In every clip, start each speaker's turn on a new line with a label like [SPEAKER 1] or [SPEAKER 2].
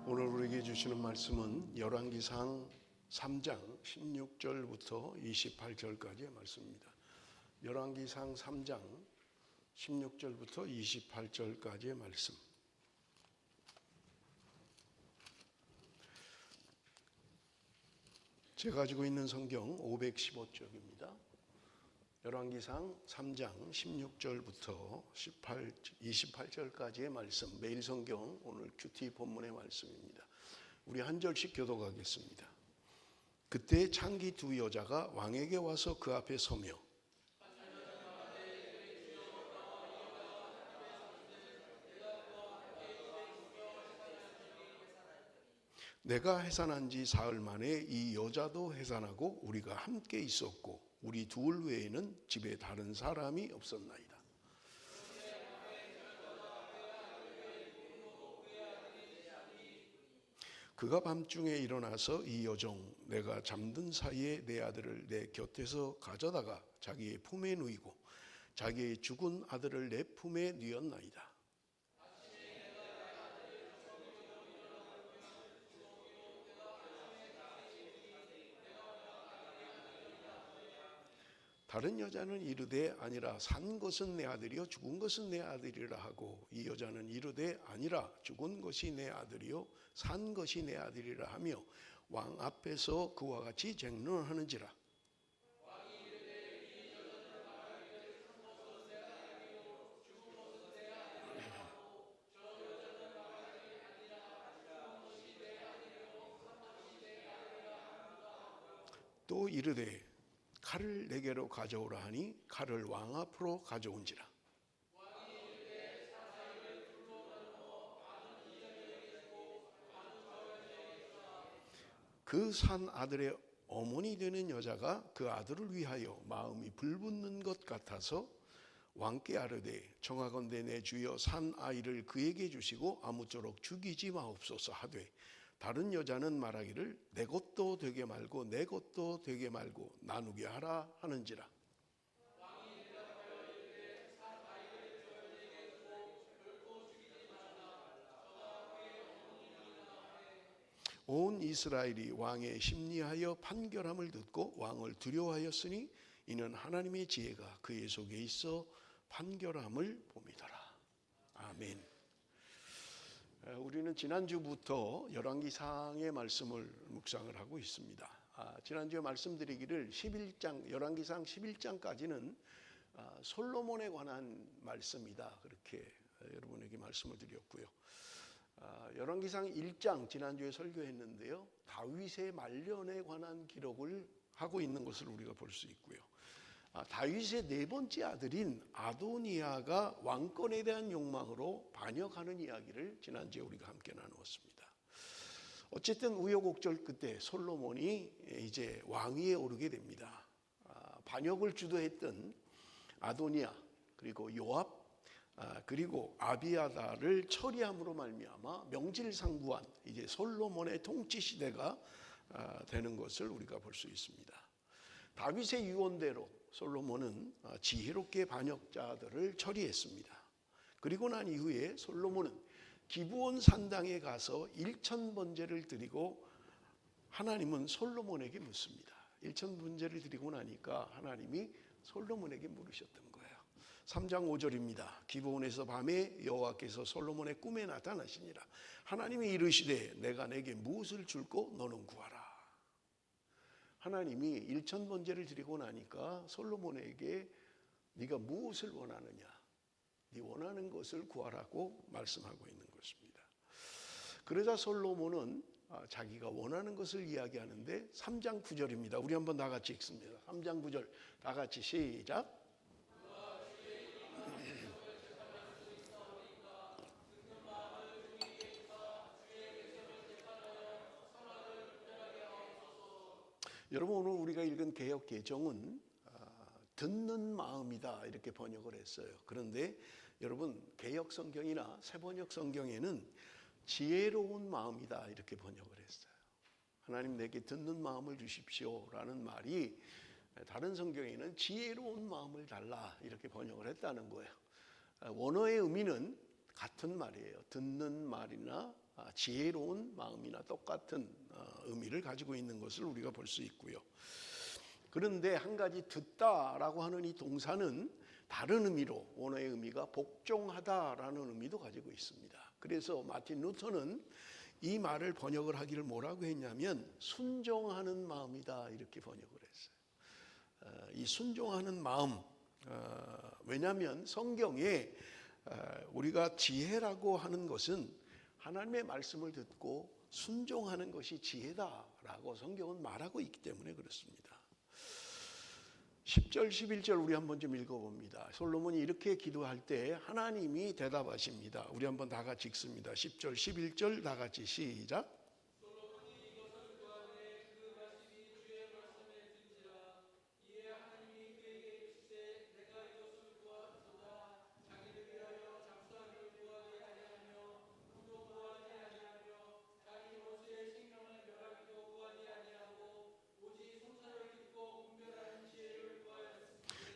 [SPEAKER 1] 오늘 우리에게 주시는 말씀은 열왕기상 3장 16절부터 28절까지의 말씀입니다. 열왕기상 3장 16절부터 28절까지의 말씀. 제가 가지고 있는 성경 515쪽입니다. 열왕기상 3장 16절부터 28절까지의 말씀, 매일 성경 오늘 큐티 본문의 말씀입니다. 우리 한 절씩 교독하겠습니다. 그때 창기 두 여자가 왕에게 와서 그 앞에 서며 내가 해산한 지 사흘 만에 이 여자도 해산하고 우리가 함께 있었고 우리 둘 외에는 집에 다른 사람이 없었나이다. 그가 밤중에 일어나서 이 여종 내가 잠든 사이에 내 아들을 내 곁에서 가져다가 자기의 품에 누이고 자기의 죽은 아들을 내 품에 누였나이다. 다른 여자는 이르되 아니라 산 것은 내 아들이요 죽은 것은 내 아들이라 하고 이 여자는 이르되 아니라 죽은 것이 내 아들이요 산 것이 내 아들이라 하며 왕 앞에서 그와 같이 쟁론하는지라. 또 이르되 칼을 내게로 가져오라 하니 칼을 왕 앞으로 가져온지라. 그 산 아들의 어머니 되는 여자가 그 아들을 위하여 마음이 불붙는 것 같아서 왕께 아뢰되 청하건대 내 주여 산 아이를 그에게 주시고 아무쪼록 죽이지 마옵소서 하되 다른 여자는 말하기를 내 것도 되게 말고 내 것도 되게 말고 나누게 하라 하는지라. 온 이스라엘이 왕의 심리하여 판결함을 듣고 왕을 두려워하였으니 이는 하나님의 지혜가 그의 속에 있어 판결함을 봄이더라. 아멘. 우리는 지난주부터 열왕기상의 말씀을 묵상을 하고 있습니다. 지난주에 말씀드리기를 11장, 열왕기상 11장까지는 솔로몬에 관한 말씀이다 그렇게 여러분에게 말씀을 드렸고요. 열왕기상 1장 지난주에 설교했는데요. 다윗의 말년에 관한 기록을 하고 있는 것을 우리가 볼 수 있고요. 다윗의 네 번째 아들인 아도니아가 왕권에 대한 욕망으로 반역하는 이야기를 지난주에 우리가 함께 나누었습니다. 어쨌든 우여곡절 끝에 솔로몬이 이제 왕위에 오르게 됩니다. 반역을 주도했던 아도니아 그리고 요압 그리고 아비아다를 처리함으로 말미암아 명실상부한 이제 솔로몬의 통치 시대가 되는 것을 우리가 볼 수 있습니다. 다윗의 유언대로 솔로몬은 지혜롭게 반역자들을 처리했습니다. 그리고 난 이후에 솔로몬은 기브온 산당에 가서 1000번제를 드리고 하나님은 솔로몬에게 묻습니다. 1000번제를 드리고 나니까 하나님이 솔로몬에게 물으셨던 거예요. 3장 5절입니다. 기브온에서 밤에 여호와께서 솔로몬의 꿈에 나타나시니라. 하나님이 이르시되 내가 내게 무엇을 줄고 너는 구하라. 하나님이 1000번제를 드리고 나니까 솔로몬에게 네가 무엇을 원하느냐, 네 원하는 것을 구하라고 말씀하고 있는 것입니다. 그러자 솔로몬은 자기가 원하는 것을 이야기하는데 3장 9절입니다. 우리 한번 다 같이 읽습니다. 3장 9절 다 같이 시작. 여러분 오늘 우리가 읽은 개역 개정은 듣는 마음이다 이렇게 번역을 했어요. 그런데 여러분 개역 성경이나 새번역 성경에는 지혜로운 마음이다 이렇게 번역을 했어요. 하나님 내게 듣는 마음을 주십시오라는 말이 다른 성경에는 지혜로운 마음을 달라 이렇게 번역을 했다는 거예요. 원어의 의미는 같은 말이에요. 듣는 말이나 지혜로운 마음이나 똑같은 의미를 가지고 있는 것을 우리가 볼 수 있고요. 그런데 한 가지 듣다라고 하는 이 동사는 다른 의미로 원어의 의미가 복종하다라는 의미도 가지고 있습니다. 그래서 마틴 루터는 이 말을 번역을 하기를 뭐라고 했냐면 순종하는 마음이다 이렇게 번역을 했어요. 이 순종하는 마음, 왜냐하면 성경에 우리가 지혜라고 하는 것은 하나님의 말씀을 듣고 순종하는 것이 지혜다라고 성경은 말하고 있기 때문에 그렇습니다. 10절 11절 우리 한번 좀 읽어봅니다. 솔로몬이 이렇게 기도할 때 하나님이 대답하십니다. 우리 한번 다 같이 읽습니다. 10절 11절 다 같이 시작.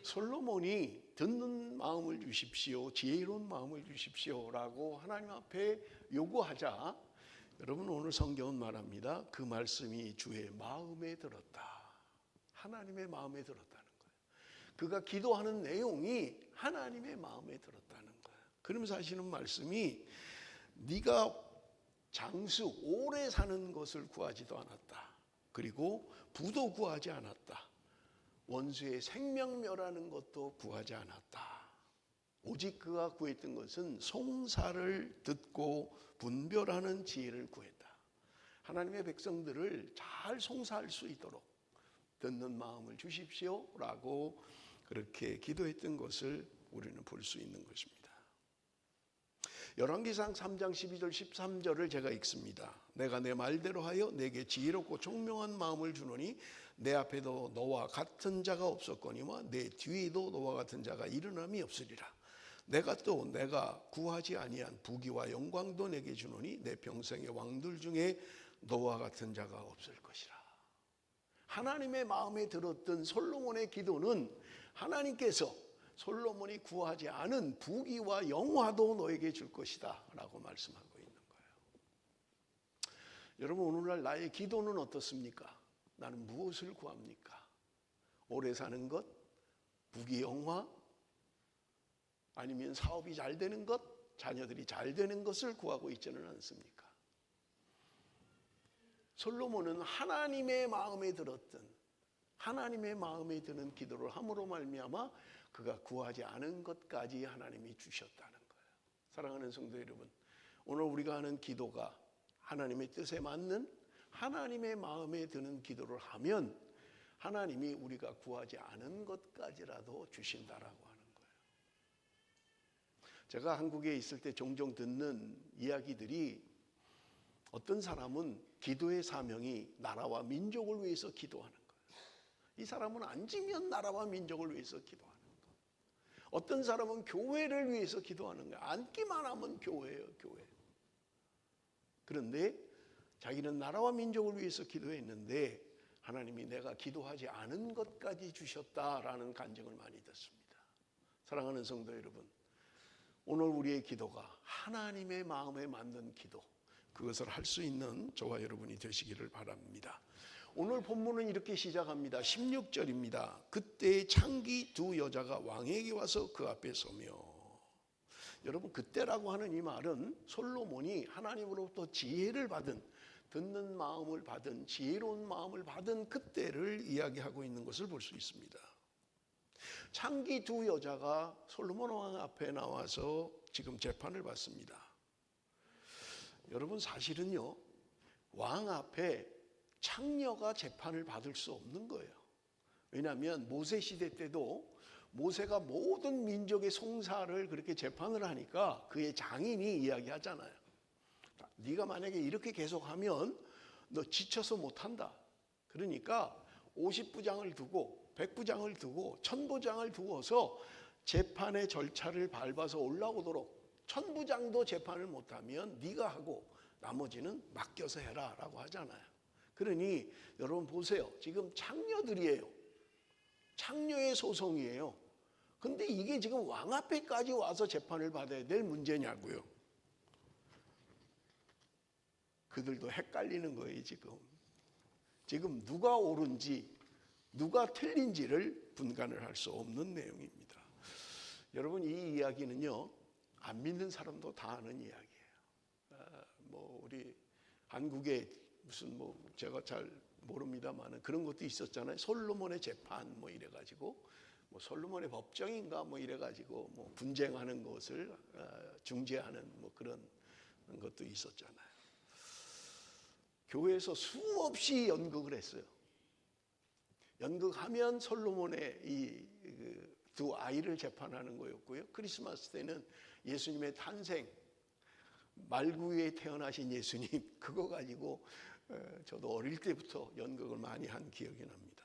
[SPEAKER 1] 솔로몬이 듣는 마음을 주십시오, 지혜로운 마음을 주십시오라고 하나님 앞에 요구하자 여러분 오늘 성경은 말합니다. 그 말씀이 주의 마음에 들었다. 하나님의 마음에 들었다는 거예요. 그가 기도하는 내용이 하나님의 마음에 들었다는 거예요. 그러면서 하시는 말씀이 네가 장수 오래 사는 것을 구하지도 않았다. 그리고 부도 구하지 않았다. 원수의 생명멸하는 것도 구하지 않았다. 오직 그가 구했던 것은 송사를 듣고 분별하는 지혜를 구했다. 하나님의 백성들을 잘 송사할 수 있도록 듣는 마음을 주십시오라고 그렇게 기도했던 것을 우리는 볼 수 있는 것입니다. 열왕기상 3장 12절 13절을 제가 읽습니다. 내가 내 말대로 하여 내게 지혜롭고 총명한 마음을 주노니 내 앞에도 너와 같은 자가 없었거니와 내 뒤에도 너와 같은 자가 일어남이 없으리라. 내가 구하지 아니한 부귀와 영광도 내게 주노니 내 평생의 왕들 중에 너와 같은 자가 없을 것이라. 하나님의 마음에 들었던 솔로몬의 기도는 하나님께서 솔로몬이 구하지 않은 부귀와 영화도 너에게 줄 것이다 라고 말씀하고 있는 거예요. 여러분 오늘날 나의 기도는 어떻습니까? 나는 무엇을 구합니까? 오래 사는 것? 부귀 영화? 아니면 사업이 잘 되는 것? 자녀들이 잘 되는 것을 구하고 있지는 않습니까? 솔로몬은 하나님의 마음에 들었던 하나님의 마음에 드는 기도를 함으로 말미암아 그가 구하지 않은 것까지 하나님이 주셨다는 거예요. 사랑하는 성도 여러분, 오늘 우리가 하는 기도가 하나님의 뜻에 맞는 하나님의 마음에 드는 기도를 하면 하나님이 우리가 구하지 않은 것까지라도 주신다라고 하는 거예요. 제가 한국에 있을 때 종종 듣는 이야기들이 어떤 사람은 기도의 사명이 나라와 민족을 위해서 기도하는 거예요. 이 사람은 앉으면 나라와 민족을 위해서 기도하는 거예요. 어떤 사람은 교회를 위해서 기도하는 거예요. 앉기만 하면 교회예요, 교회. 그런데 자기는 나라와 민족을 위해서 기도했는데 하나님이 내가 기도하지 않은 것까지 주셨다라는 간증을 많이 듣습니다. 사랑하는 성도 여러분, 오늘 우리의 기도가 하나님의 마음에 맞는 기도, 그것을 할 수 있는 저와 여러분이 되시기를 바랍니다. 오늘 본문은 이렇게 시작합니다. 16절입니다. 그때 창기 두 여자가 왕에게 와서 그 앞에 서며. 여러분 그때라고 하는 이 말은 솔로몬이 하나님으로부터 지혜를 받은, 듣는 마음을 받은, 지혜로운 마음을 받은 그때를 이야기하고 있는 것을 볼 수 있습니다. 창기 두 여자가 솔로몬 왕 앞에 나와서 지금 재판을 받습니다. 여러분 사실은요, 왕 앞에 창녀가 재판을 받을 수 없는 거예요. 왜냐하면 모세 시대 때도 모세가 모든 민족의 송사를 그렇게 재판을 하니까 그의 장인이 이야기하잖아요. 네가 만약에 이렇게 계속하면 너 지쳐서 못한다. 그러니까 50부장을 두고 100부장을 두고 1000부장을 두어서 재판의 절차를 밟아서 올라오도록, 1000부장도 재판을 못하면 네가 하고 나머지는 맡겨서 해라 라고 하잖아요. 그러니 여러분 보세요. 지금 창녀들이에요. 창녀의 소송이에요. 근데 이게 지금 왕 앞에까지 와서 재판을 받아야 될 문제냐고요. 그들도 헷갈리는 거예요. 지금 누가 옳은지 누가 틀린지를 분간을 할 수 없는 내용입니다. 여러분, 이 이야기는요, 안 믿는 사람도 다 아는 이야기예요. 우리 한국에 무슨 제가 잘 모릅니다만은 그런 것도 있었잖아요. 솔로몬의 재판 이래가지고 솔로몬의 법정인가 이래가지고 분쟁하는 것을 중재하는 그런 것도 있었잖아요. 교회에서 수없이 연극을 했어요. 연극하면 솔로몬의 이 두 아이를 재판하는 거였고요. 크리스마스 때는 예수님의 탄생, 말구에 태어나신 예수님, 그거 가지고 저도 어릴 때부터 연극을 많이 한 기억이 납니다.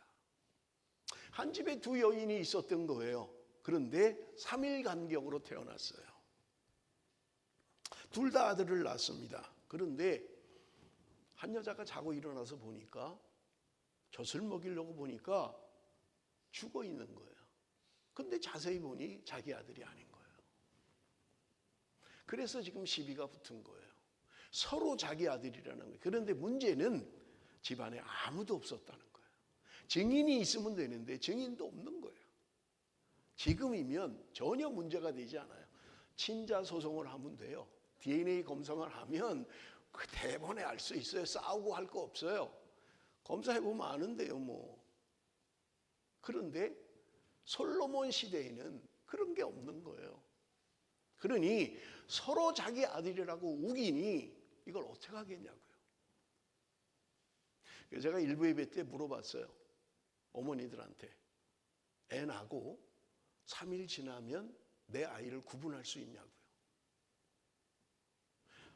[SPEAKER 1] 한 집에 두 여인이 있었던 거예요. 그런데 3일 간격으로 태어났어요. 둘 다 아들을 낳습니다. 그런데 한 여자가 자고 일어나서 보니까, 젖을 먹이려고 보니까 죽어 있는 거예요. 근데 자세히 보니 자기 아들이 아닌 거예요. 그래서 지금 시비가 붙은 거예요. 서로 자기 아들이라는 거예요. 그런데 문제는 집안에 아무도 없었다는 거예요. 증인이 있으면 되는데 증인도 없는 거예요. 지금이면 전혀 문제가 되지 않아요. 친자 소송을 하면 돼요. DNA 검사만 하면 그 대본에 알 수 있어요. 싸우고 할 거 없어요. 검사해보면 아는데요, 그런데 솔로몬 시대에는 그런 게 없는 거예요. 그러니 서로 자기 아들이라고 우기니 이걸 어떻게 하겠냐고요. 그래서 제가 일부 예배 때 물어봤어요. 어머니들한테. 애 낳고 3일 지나면 내 아이를 구분할 수 있냐고요.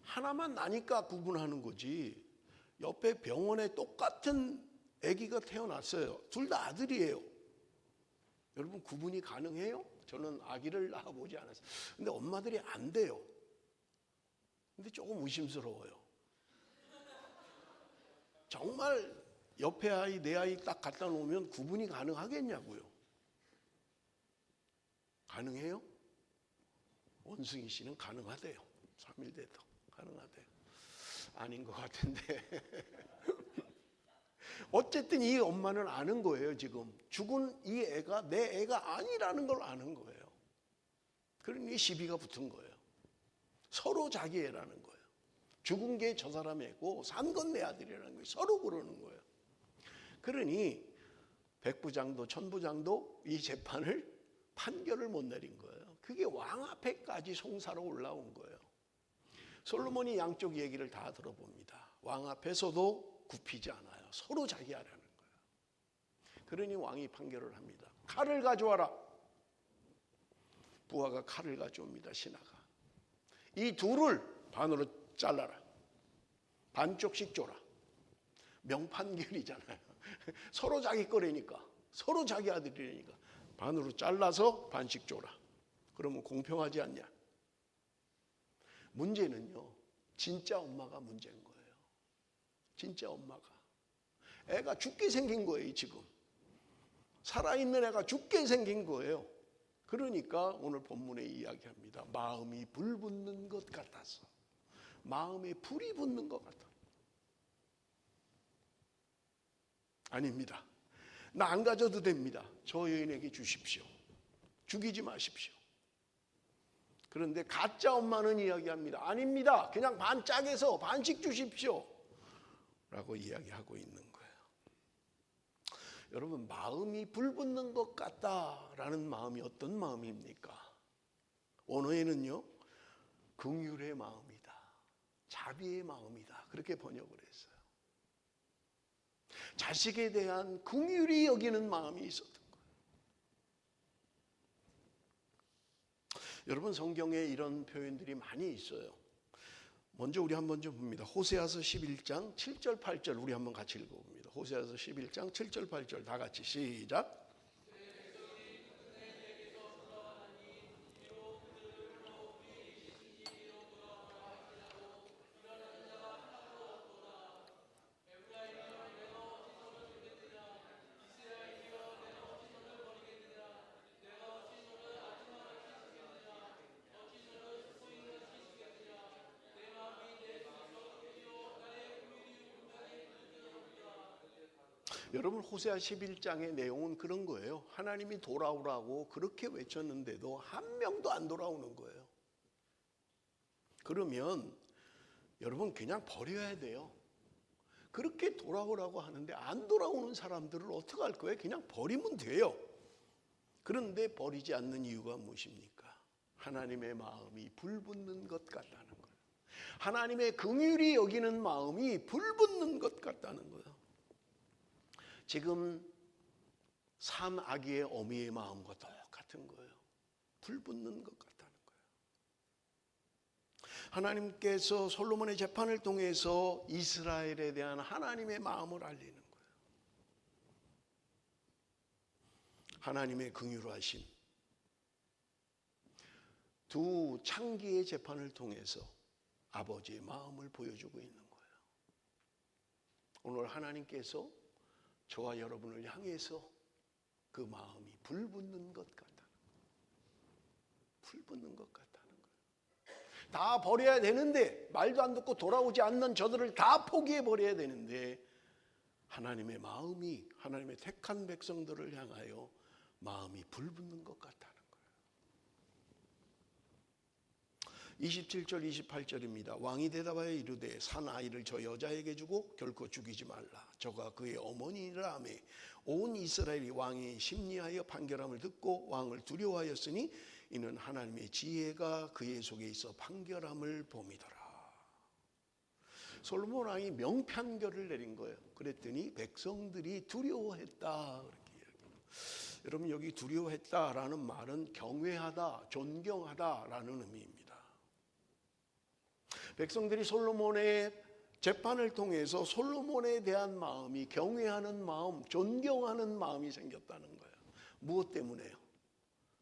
[SPEAKER 1] 하나만 나니까 구분하는 거지. 옆에 병원에 똑같은 아기가 태어났어요. 둘 다 아들이에요. 여러분, 구분이 가능해요? 저는 아기를 낳아보지 않았어요. 근데 엄마들이 안 돼요. 근데 조금 의심스러워요. 정말 옆에 아이, 내 아이 딱 갖다 놓으면 구분이 가능하겠냐고요. 가능해요? 원숭이 씨는 가능하대요. 3일 돼도 가능하대요. 아닌 것 같은데. 어쨌든 이 엄마는 아는 거예요. 지금 죽은 이 애가 내 애가 아니라는 걸 아는 거예요. 그러니 시비가 붙은 거예요. 서로 자기 애라는 거예요. 죽은 게 저 사람 애고 산 건 내 아들이라는 거예요. 서로 그러는 거예요. 그러니 백부장도 천부장도 이 재판을 판결을 못 내린 거예요. 그게 왕 앞에까지 송사로 올라온 거예요. 솔로몬이 양쪽 얘기를 다 들어봅니다. 왕 앞에서도 굽히지 않아요. 서로 자기 하라는 거예요. 그러니 왕이 판결을 합니다. 칼을 가져와라. 부하가 칼을 가져옵니다. 신하가. 이 둘을 반으로 잘라라. 반쪽씩 줘라. 명판결이잖아요. 서로 자기 거래니까. 서로 자기 아들이니까. 반으로 잘라서 반씩 줘라. 그러면 공평하지 않냐? 문제는요, 진짜 엄마가 문제인 거예요. 진짜 엄마가. 애가 죽게 생긴 거예요, 지금. 살아있는 애가 죽게 생긴 거예요. 그러니까 오늘 본문에 이야기합니다. 마음이 불붙는 것 같아서. 마음에 불이 붙는 것 같아. 아닙니다. 나 안 가져도 됩니다. 저 여인에게 주십시오. 죽이지 마십시오. 그런데 가짜 엄마는 이야기합니다. 아닙니다. 그냥 반 짝에서 반씩 주십시오. 라고 이야기하고 있는 거예요. 여러분, 마음이 불붙는 것 같다라는 마음이 어떤 마음입니까? 원어에는요, 긍휼의 마음이다, 자비의 마음이다, 그렇게 번역을 했어요. 자식에 대한 긍휼히 여기는 마음이 있었던 거예요. 여러분, 성경에 이런 표현들이 많이 있어요. 먼저 우리 한번 좀 봅니다. 호세아서 11장 7절 8절 우리 한번 같이 읽어봅니다. 호세아서 11장 7절 8절 다 같이 시작. 여러분 호세아 11장의 내용은 그런 거예요. 하나님이 돌아오라고 그렇게 외쳤는데도 한 명도 안 돌아오는 거예요. 그러면 여러분 그냥 버려야 돼요. 그렇게 돌아오라고 하는데 안 돌아오는 사람들을 어떻게 할 거예요? 그냥 버리면 돼요. 그런데 버리지 않는 이유가 무엇입니까? 하나님의 마음이 불붙는 것 같다는 거예요. 하나님의 긍휼히 여기는 마음이 불붙는 것 같다는 거예요. 지금 산 아기의 어미의 마음과 똑같은 거예요. 불붙는 것 같다는 거예요. 하나님께서 솔로몬의 재판을 통해서 이스라엘에 대한 하나님의 마음을 알리는 거예요. 하나님의 긍휼하심. 두 창기의 재판을 통해서 아버지의 마음을 보여주고 있는 거예요. 오늘 하나님께서 저와 여러분을 향해서 그 마음이 불붙는 것 같다는 거예요. 불붙는 것 같다는 거예요. 다 버려야 되는데, 말도 안 듣고 돌아오지 않는 저들을 다 포기해 버려야 되는데, 하나님의 마음이 하나님의 택한 백성들을 향하여 마음이 불붙는 것 같다는 거예요. 27절 28절입니다. 왕이 대답하여 이르되 산 아이를 저 여자에게 주고 결코 죽이지 말라. 저가 그의 어머니라 하며 온 이스라엘이 왕이 심리하여 판결함을 듣고 왕을 두려워하였으니 이는 하나님의 지혜가 그의 속에 있어 판결함을 봄이더라. 솔로몬 왕이 명판결을 내린 거예요. 그랬더니 백성들이 두려워했다. 그렇게 이야기해요. 여러분 여기 두려워했다라는 말은 경외하다, 존경하다라는 의미입니다. 백성들이 솔로몬의 재판을 통해서 솔로몬에 대한 마음이 경외하는 마음, 존경하는 마음이 생겼다는 거예요. 무엇 때문에요?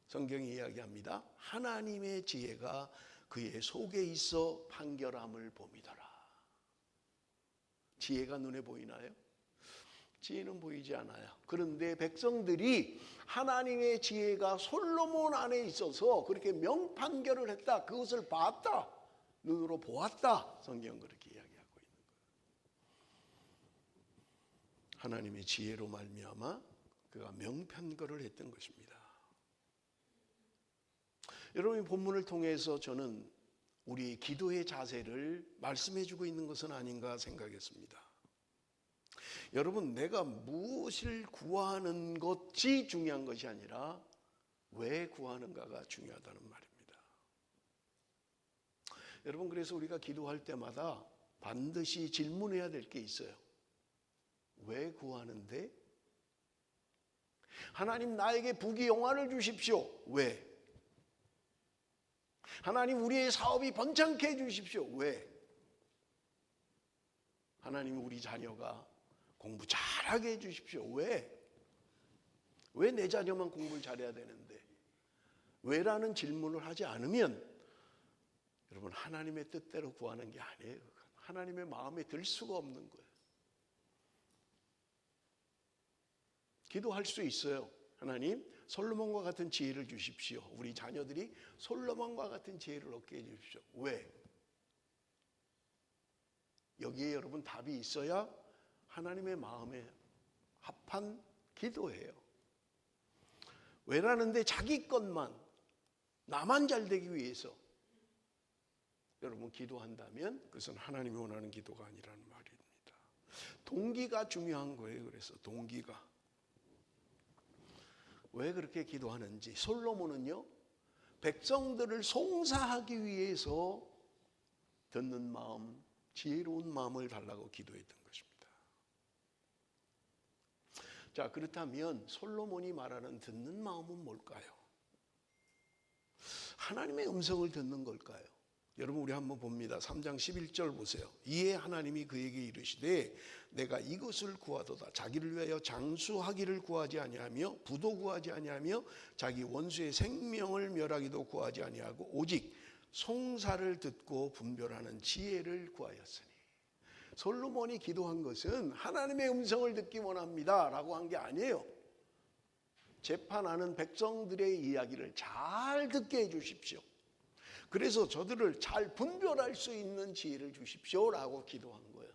[SPEAKER 1] 성경이 이야기합니다. 하나님의 지혜가 그의 속에 있어 판결함을 봄이더라. 지혜가 눈에 보이나요? 지혜는 보이지 않아요. 그런데 백성들이 하나님의 지혜가 솔로몬 안에 있어서 그렇게 명판결을 했다. 그것을 봤다. 눈으로 보았다. 성경은 그렇게 이야기하고 있는 거예요. 하나님의 지혜로 말미암아 그가 명판결을 했던 것입니다. 여러분 본문을 통해서 저는 우리 기도의 자세를 말씀해 주고 있는 것은 아닌가 생각했습니다. 여러분 내가 무엇을 구하는 것이 중요한 것이 아니라 왜 구하는가가 중요하다는 말입니다. 여러분 그래서 우리가 기도할 때마다 반드시 질문해야 될 게 있어요. 왜 구하는데? 하나님 나에게 부귀영화를 주십시오. 왜? 하나님 우리의 사업이 번창케 해주십시오. 왜? 하나님 우리 자녀가 공부 잘하게 해주십시오. 왜? 왜 내 자녀만 공부를 잘해야 되는데? 왜라는 질문을 하지 않으면 여러분 하나님의 뜻대로 구하는 게 아니에요. 하나님의 마음에 들 수가 없는 거예요. 기도할 수 있어요. 하나님 솔로몬과 같은 지혜를 주십시오. 우리 자녀들이 솔로몬과 같은 지혜를 얻게 해주십시오. 왜? 여기에 여러분 답이 있어야 하나님의 마음에 합한 기도예요. 왜라는데 자기 것만 나만 잘 되기 위해서 여러분 기도한다면 그것은 하나님이 원하는 기도가 아니라는 말입니다. 동기가 중요한 거예요. 그래서 동기가 왜 그렇게 기도하는지. 솔로몬은요 백성들을 송사하기 위해서 듣는 마음, 지혜로운 마음을 달라고 기도했던 것입니다. 자 그렇다면 솔로몬이 말하는 듣는 마음은 뭘까요? 하나님의 음성을 듣는 걸까요? 여러분 우리 한번 봅니다. 3장 11절 보세요. 이에 하나님이 그에게 이르시되 내가 이것을 구하도다. 자기를 위하여 장수하기를 구하지 아니하며 부도 구하지 아니하며 자기 원수의 생명을 멸하기도 구하지 아니하고 오직 송사를 듣고 분별하는 지혜를 구하였으니. 솔로몬이 기도한 것은 하나님의 음성을 듣기 원합니다 라고 한 게 아니에요. 재판하는 백성들의 이야기를 잘 듣게 해 주십시오. 그래서 저들을 잘 분별할 수 있는 지혜를 주십시오라고 기도한 거예요.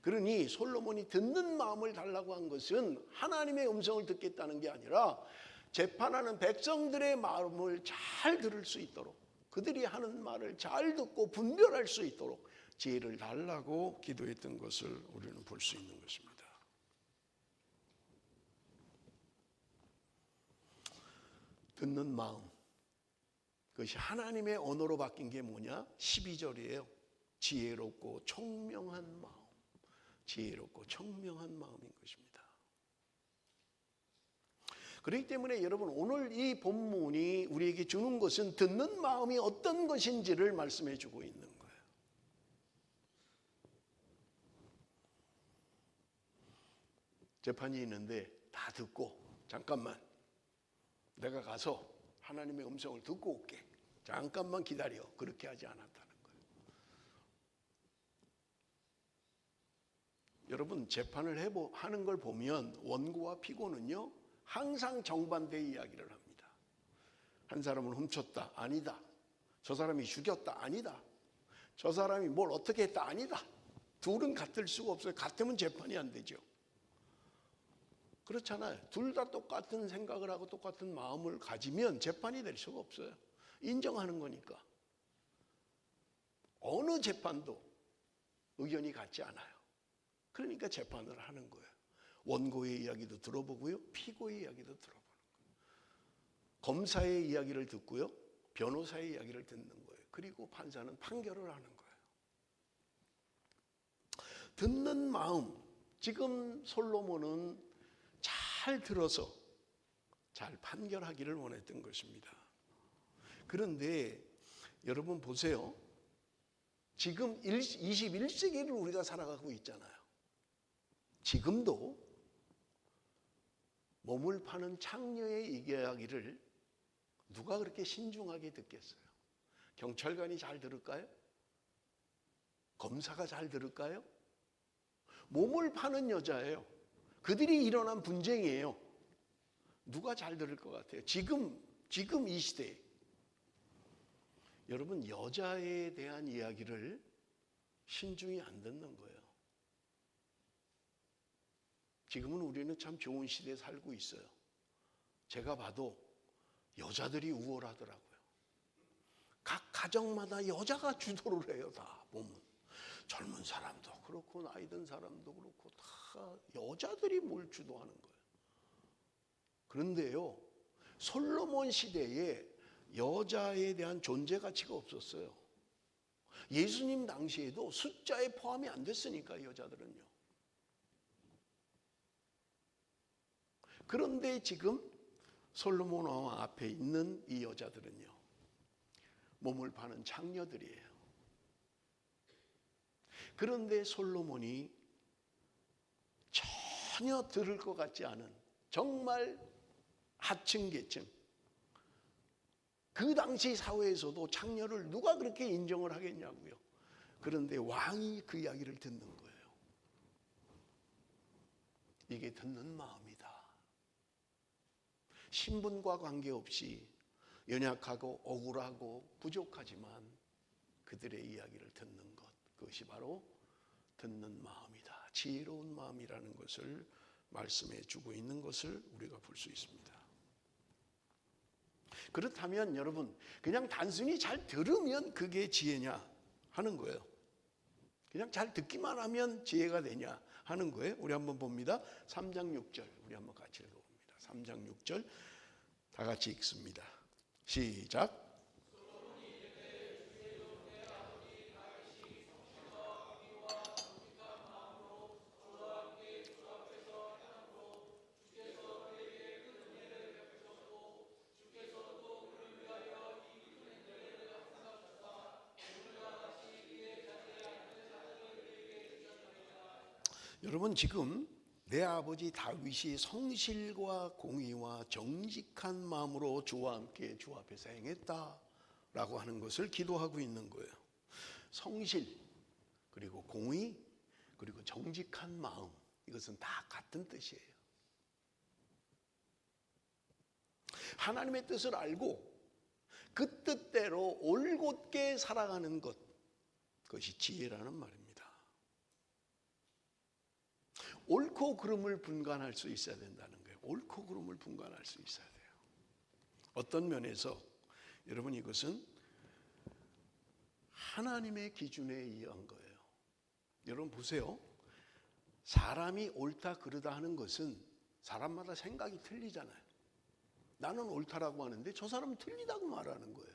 [SPEAKER 1] 그러니 솔로몬이 듣는 마음을 달라고 한 것은 하나님의 음성을 듣겠다는 게 아니라 재판하는 백성들의 마음을 잘 들을 수 있도록, 그들이 하는 말을 잘 듣고 분별할 수 있도록 지혜를 달라고 기도했던 것을 우리는 볼 수 있는 것입니다. 듣는 마음, 그것이 하나님의 언어로 바뀐 게 뭐냐? 12절이에요. 지혜롭고 총명한 마음, 지혜롭고 총명한 마음인 것입니다. 그렇기 때문에 여러분, 오늘 이 본문이 우리에게 주는 것은 듣는 마음이 어떤 것인지를 말씀해 주고 있는 거예요. 재판이 있는데 다 듣고 잠깐만 내가 가서 하나님의 음성을 듣고 올게, 잠깐만 기다려, 그렇게 하지 않았다는 거예요. 여러분, 재판을 하는 걸 보면 원고와 피고는요 항상 정반대의 이야기를 합니다. 한 사람은 훔쳤다, 아니다. 저 사람이 죽였다, 아니다. 저 사람이 뭘 어떻게 했다, 아니다. 둘은 같을 수가 없어요. 같으면 재판이 안 되죠. 그렇잖아요. 둘 다 똑같은 생각을 하고 똑같은 마음을 가지면 재판이 될 수가 없어요. 인정하는 거니까. 어느 재판도 의견이 같지 않아요. 그러니까 재판을 하는 거예요. 원고의 이야기도 들어보고요, 피고의 이야기도 들어보는 거예요. 검사의 이야기를 듣고요, 변호사의 이야기를 듣는 거예요. 그리고 판사는 판결을 하는 거예요. 듣는 마음, 지금 솔로몬은 잘 들어서 잘 판결하기를 원했던 것입니다. 그런데 여러분 보세요. 지금 21세기를 우리가 살아가고 있잖아요. 지금도 몸을 파는 창녀의 이야기를 누가 그렇게 신중하게 듣겠어요? 경찰관이 잘 들을까요? 검사가 잘 들을까요? 몸을 파는 여자예요. 그들이 일어난 분쟁이에요. 누가 잘 들을 것 같아요? 지금 이 시대에. 여러분, 여자에 대한 이야기를 신중히 안 듣는 거예요. 지금은 우리는 참 좋은 시대에 살고 있어요. 제가 봐도 여자들이 우월하더라고요. 각 가정마다 여자가 주도를 해요. 다 보면 젊은 사람도 그렇고 나이 든 사람도 그렇고 다 여자들이 뭘 주도하는 거예요. 그런데요, 솔로몬 시대에 여자에 대한 존재 가치가 없었어요. 예수님 당시에도 숫자에 포함이 안 됐으니까 여자들은요. 그런데 지금 솔로몬 왕 앞에 있는 이 여자들은요, 몸을 파는 창녀들이에요. 그런데 솔로몬이 전혀 들을 것 같지 않은 정말 하층 계층, 그 당시 사회에서도 창녀를 누가 그렇게 인정을 하겠냐고요. 그런데 왕이 그 이야기를 듣는 거예요. 이게 듣는 마음이다. 신분과 관계없이 연약하고 억울하고 부족하지만 그들의 이야기를 듣는 것, 그것이 바로 듣는 마음이다. 지혜로운 마음이라는 것을 말씀해 주고 있는 것을 우리가 볼 수 있습니다. 그렇다면 여러분, 그냥 단순히 잘 들으면 그게 지혜냐 하는 거예요. 그냥 잘 듣기만 하면 지혜가 되냐 하는 거예요. 우리 한번 봅니다. 3장 6절 우리 한번 같이 읽어봅니다. 3장 6절 다 같이 읽습니다. 시작. 여러분, 지금 내 아버지 다윗이 성실과 공의와 정직한 마음으로 주와 함께 주 앞에서 행했다라고 하는 것을 기도하고 있는 거예요. 성실, 그리고 공의, 그리고 정직한 마음, 이것은 다 같은 뜻이에요. 하나님의 뜻을 알고 그 뜻대로 올곧게 살아가는 것, 그것이 지혜라는 말입니다. 옳고 그름을 분간할 수 있어야 된다는 거예요. 옳고 그름을 분간할 수 있어야 돼요. 어떤 면에서 여러분 이것은 하나님의 기준에 의한 거예요. 여러분 보세요. 사람이 옳다 그르다 하는 것은 사람마다 생각이 틀리잖아요. 나는 옳다라고 하는데 저 사람은 틀리다고 말하는 거예요.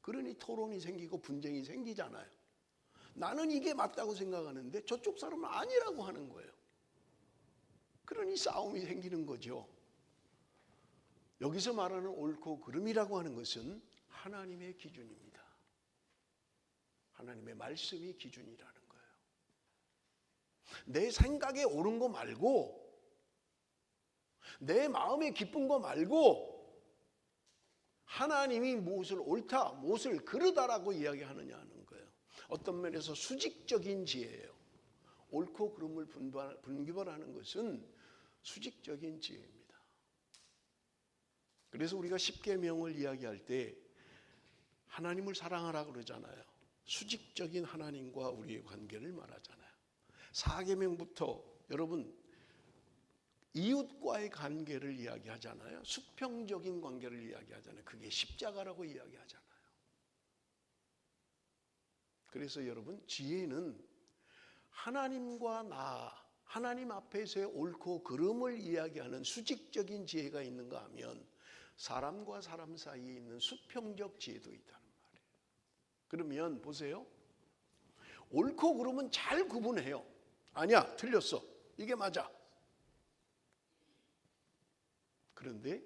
[SPEAKER 1] 그러니 토론이 생기고 분쟁이 생기잖아요. 나는 이게 맞다고 생각하는데 저쪽 사람은 아니라고 하는 거예요. 그러니 싸움이 생기는 거죠. 여기서 말하는 옳고 그름이라고 하는 것은 하나님의 기준입니다. 하나님의 말씀이 기준이라는 거예요. 내 생각에 옳은 거 말고, 내 마음에 기쁜 거 말고, 하나님이 무엇을 옳다, 무엇을 그르다라고 이야기하느냐 하는 거예요. 어떤 면에서 수직적인 지혜예요. 옳고 그름을 분별하는 것은 수직적인 지혜입니다. 그래서 우리가 십계명을 이야기할 때 하나님을 사랑하라 그러잖아요. 수직적인 하나님과 우리의 관계를 말하잖아요. 사계명부터 여러분 이웃과의 관계를 이야기하잖아요. 수평적인 관계를 이야기하잖아요. 그게 십자가라고 이야기하잖아요. 그래서 여러분 지혜는 하나님과 하나님 앞에서의 옳고 그름을 이야기하는 수직적인 지혜가 있는가 하면 사람과 사람 사이에 있는 수평적 지혜도 있다는 말이에요. 그러면 보세요. 옳고 그름은 잘 구분해요. 아니야, 틀렸어. 이게 맞아. 그런데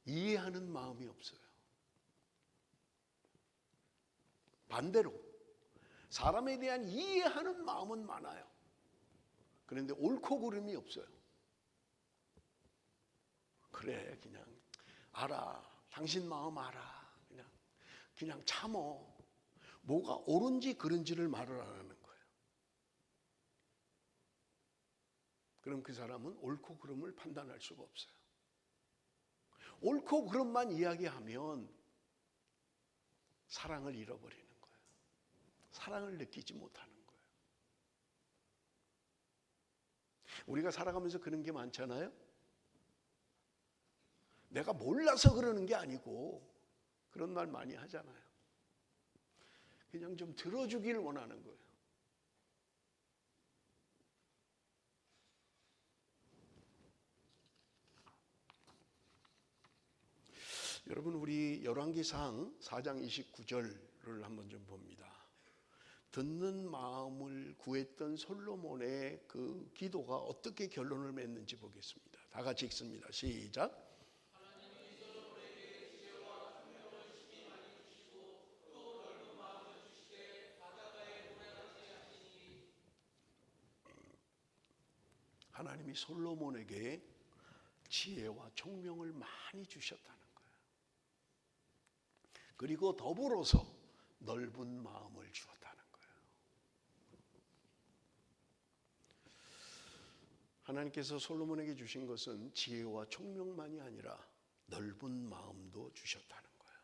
[SPEAKER 1] 이해하는 마음이 없어요. 반대로 사람에 대한 이해하는 마음은 많아요. 그런데 옳고 그름이 없어요. 그래, 그냥 알아. 당신 마음 알아. 그냥 참어. 뭐가 옳은지 그른지를 말을 안 하는 거예요. 그럼 그 사람은 옳고 그름을 판단할 수가 없어요. 옳고 그름만 이야기하면 사랑을 잃어버리는 거예요. 사랑을 느끼지 못하는 거예요. 우리가 살아가면서 그런 게 많잖아요. 내가 몰라서 그러는 게 아니고 그런 말 많이 하잖아요. 그냥 좀 들어주길 원하는 거예요. 여러분 우리 열왕기상 4장 29절을 한번 좀 봅니다. 듣는 마음을 구했던 솔로몬의 그 기도가 어떻게 결론을 맺는지 보겠습니다. 다 같이 읽습니다. 시작. 하나님이 솔로몬에게 지혜와 총명을 많이 주셨다는 거예요. 그리고 더불어서 넓은 마음을 주었다는 거예요. 하나님께서 솔로몬에게 주신 것은 지혜와 총명만이 아니라 넓은 마음도 주셨다는 거예요.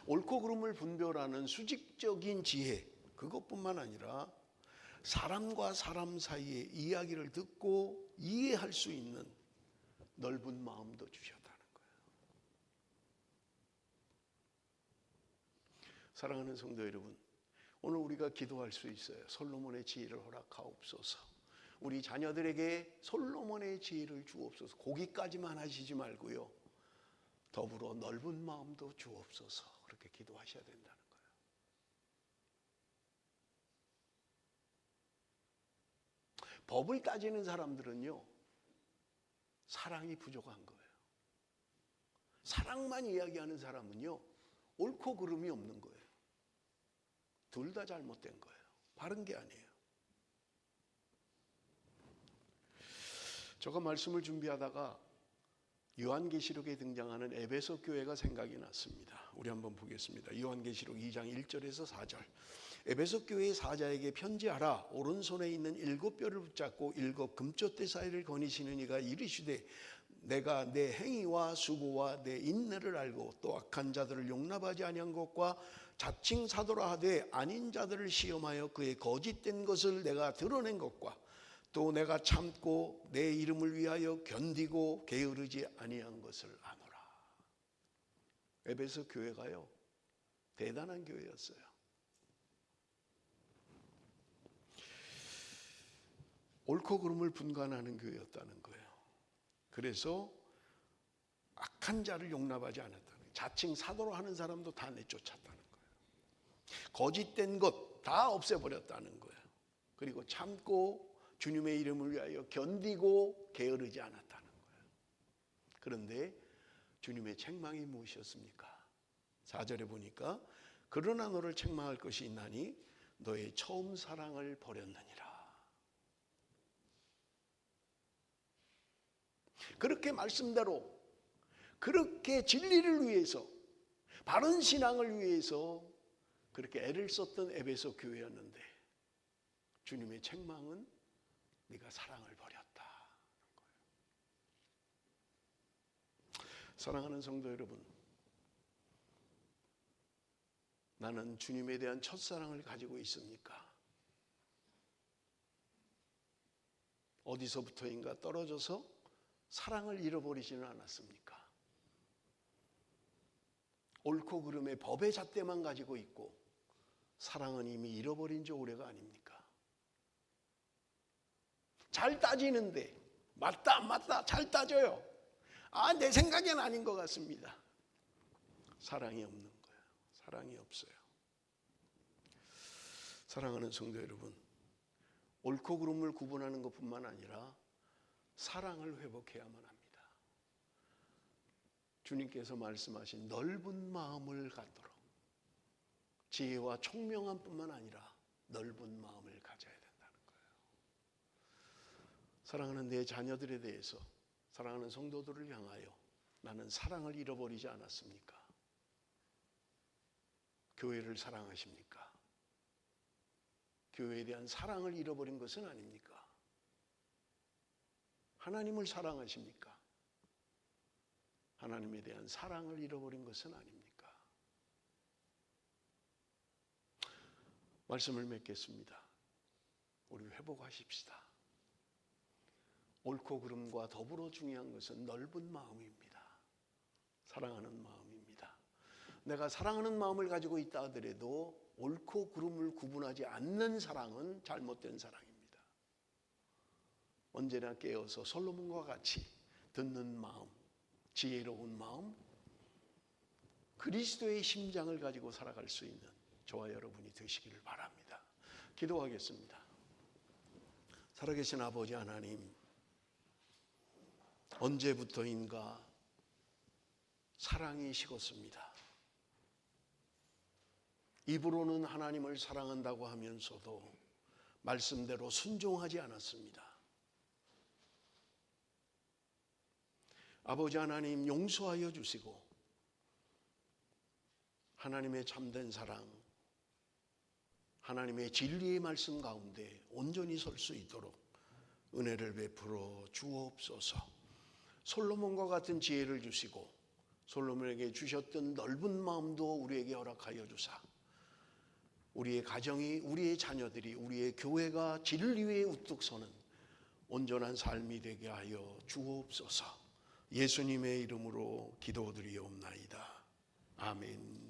[SPEAKER 1] 옳고 그름을 분별하는 수직적인 지혜, 그것뿐만 아니라 사람과 사람 사이의 이야기를 듣고 이해할 수 있는 넓은 마음도 주셨다는 거예요. 사랑하는 성도 여러분, 오늘 우리가 기도할 수 있어요. 솔로몬의 지혜를 허락하옵소서. 우리 자녀들에게 솔로몬의 지혜를 주옵소서. 거기까지만 하시지 말고요. 더불어 넓은 마음도 주옵소서. 그렇게 기도하셔야 된다는 거예요. 법을 따지는 사람들은요, 사랑이 부족한 거예요. 사랑만 이야기하는 사람은요, 옳고 그름이 없는 거예요. 둘 다 잘못된 거예요. 바른 게 아니에요. 제가 말씀을 준비하다가 요한계시록에 등장하는 에베소 교회가 생각이 났습니다. 우리 한번 보겠습니다. 요한계시록 2장 1절에서 4절. 에베소 교회의 사자에게 편지하라. 오른손에 있는 7뼈를 붙잡고 7 금쪽대 사이를 거니시는 이가 이르시되 내가 내 행위와 수고와 내 인내를 알고 또 악한 자들을 용납하지 아니한 것과 자칭 사도라 하되 아닌 자들을 시험하여 그의 거짓된 것을 내가 드러낸 것과 또 내가 참고 내 이름을 위하여 견디고 게으르지 아니한 것을 아노라. 에베소 교회가요, 대단한 교회였어요. 옳고 그름을 분간하는 교회였다는 거예요. 그래서 악한 자를 용납하지 않았다는 거예요. 자칭 사도로 하는 사람도 다 내쫓았다는 거예요. 거짓된 것 다 없애버렸다는 거예요. 그리고 참고 주님의 이름을 위하여 견디고 게으르지 않았다는 거예요. 그런데 주님의 책망이 무엇이었습니까? 4절에 보니까 그러나 너를 책망할 것이 있나니 너의 처음 사랑을 버렸느니라. 그렇게 말씀대로 그렇게 진리를 위해서 바른 신앙을 위해서 그렇게 애를 썼던 에베소 교회였는데 주님의 책망은 네가 사랑을 버렸다. 사랑하는 성도 여러분, 나는 주님에 대한 첫사랑을 가지고 있습니까? 어디서부터인가 떨어져서 사랑을 잃어버리지는 않았습니까? 옳고 그름의 법의 잣대만 가지고 있고 사랑은 이미 잃어버린 지 오래가 아닙니까? 잘 따지는데 맞다 안 맞다 잘 따져요. 내 생각엔 아닌 것 같습니다. 사랑이 없는 거예요. 사랑이 없어요. 사랑하는 성도 여러분, 옳고 그름을 구분하는 것뿐만 아니라 사랑을 회복해야만 합니다. 주님께서 말씀하신 넓은 마음을 갖도록 지혜와 총명함 뿐만 아니라 넓은 마음을 가져야 된다는 거예요. 사랑하는 내 자녀들에 대해서, 사랑하는 성도들을 향하여 나는 사랑을 잃어버리지 않았습니까? 교회를 사랑하십니까? 교회에 대한 사랑을 잃어버린 것은 아닙니까? 하나님을 사랑하십니까? 하나님에 대한 사랑을 잃어버린 것은 아닙니까? 말씀을 맺겠습니다. 우리 회복하십시다. 옳고 그름과 더불어 중요한 것은 넓은 마음입니다. 사랑하는 마음입니다. 내가 사랑하는 마음을 가지고 있다 하더라도 옳고 그름을 구분하지 않는 사랑은 잘못된 사랑입니다. 언제나 깨어서 솔로몬과 같이 듣는 마음, 지혜로운 마음, 그리스도의 심장을 가지고 살아갈 수 있는 저와 여러분이 되시기를 바랍니다. 기도하겠습니다. 살아계신 아버지 하나님, 언제부터인가 사랑이 식었습니다. 입으로는 하나님을 사랑한다고 하면서도 말씀대로 순종하지 않았습니다. 아버지 하나님, 용서하여 주시고 하나님의 참된 사랑, 하나님의 진리의 말씀 가운데 온전히 설 수 있도록 은혜를 베풀어 주옵소서. 솔로몬과 같은 지혜를 주시고 솔로몬에게 주셨던 넓은 마음도 우리에게 허락하여 주사 우리의 가정이, 우리의 자녀들이, 우리의 교회가 진리 위에 우뚝 서는 온전한 삶이 되게 하여 주옵소서. 예수님의 이름으로 기도드리옵나이다. 아멘.